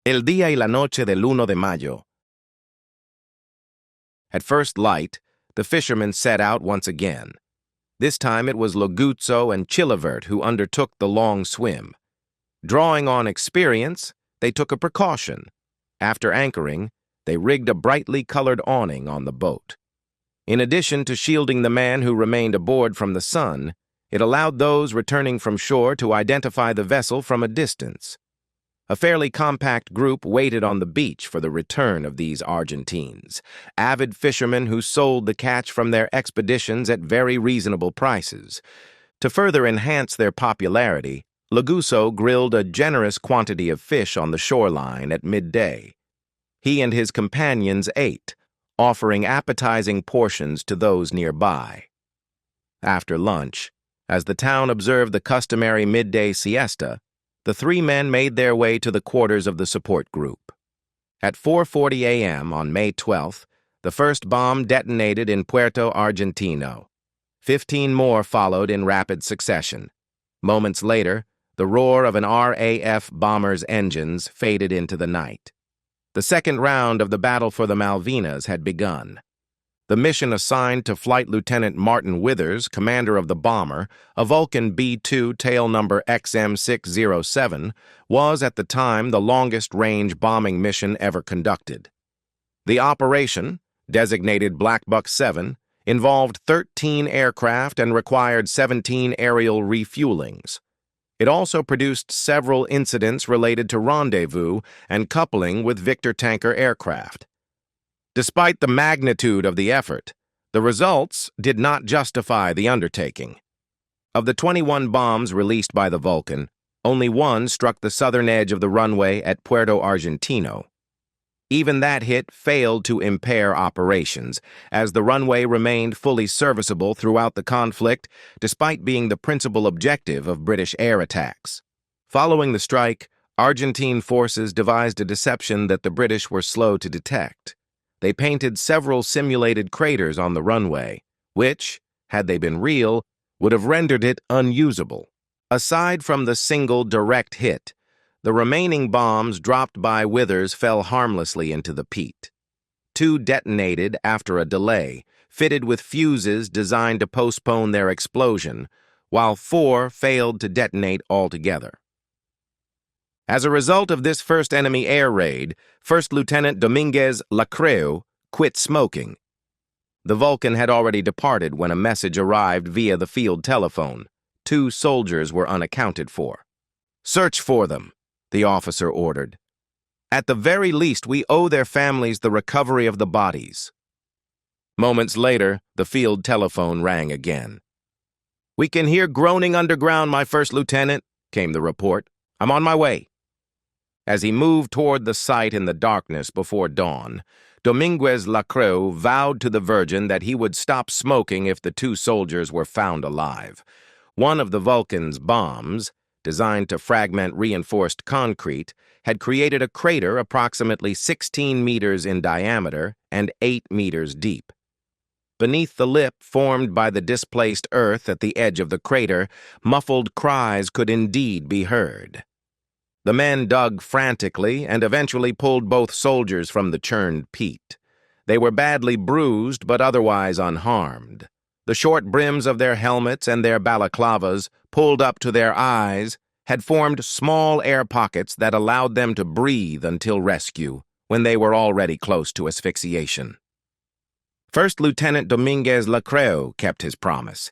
El día y la noche del 1 de mayo. At first light, the fishermen set out once again. This time it was Laguzzo and Chilivert who undertook the long swim. Drawing on experience, they took a precaution. After anchoring, they rigged a brightly colored awning on the boat. In addition to shielding the man who remained aboard from the sun, it allowed those returning from shore to identify the vessel from a distance. A fairly compact group waited on the beach for the return of these Argentines, avid fishermen who sold the catch from their expeditions at very reasonable prices. To further enhance their popularity, Laguzzo grilled a generous quantity of fish on the shoreline at midday. He and his companions ate, offering appetizing portions to those nearby. After lunch, as the town observed the customary midday siesta, the three men made their way to the quarters of the support group. At 4:40 a.m. on May 12th, the first bomb detonated in Puerto Argentino. 15 more followed in rapid succession. Moments later, the roar of an RAF bomber's engines faded into the night. The second round of the battle for the Malvinas had begun. The mission assigned to Flight Lieutenant Martin Withers, commander of the bomber, a Vulcan B-2 tail number XM607, was at the time the longest-range bombing mission ever conducted. The operation, designated Black Buck 7, involved 13 aircraft and required 17 aerial refuelings. It also produced several incidents related to rendezvous and coupling with Victor tanker aircraft. Despite the magnitude of the effort, the results did not justify the undertaking. Of the 21 bombs released by the Vulcan, only one struck the southern edge of the runway at Puerto Argentino. Even that hit failed to impair operations, as the runway remained fully serviceable throughout the conflict, despite being the principal objective of British air attacks. Following the strike, Argentine forces devised a deception that the British were slow to detect. They painted several simulated craters on the runway, which, had they been real, would have rendered it unusable. Aside from the single direct hit, the remaining bombs dropped by Withers fell harmlessly into the peat. 2 detonated after a delay, fitted with fuses designed to postpone their explosion, while 4 failed to detonate altogether. As a result of this first enemy air raid, First Lieutenant Dominguez Lacreu quit smoking. The Vulcan had already departed when a message arrived via the field telephone. 2 soldiers were unaccounted for. "Search for them," the officer ordered. "At the very least, we owe their families the recovery of the bodies." Moments later, the field telephone rang again. "We can hear groaning underground, my first lieutenant," came the report. "I'm on my way." As he moved toward the site in the darkness before dawn, Dominguez Lacreu vowed to the Virgin that he would stop smoking if the 2 soldiers were found alive. One of the Vulcan's bombs, designed to fragment reinforced concrete, had created a crater approximately 16 meters in diameter and 8 meters deep. Beneath the lip formed by the displaced earth at the edge of the crater, muffled cries could indeed be heard. The men dug frantically and eventually pulled both soldiers from the churned peat. They were badly bruised but otherwise unharmed. The short brims of their helmets and their balaclavas, pulled up to their eyes, had formed small air pockets that allowed them to breathe until rescue, when they were already close to asphyxiation. First Lieutenant Dominguez Lacreu kept his promise.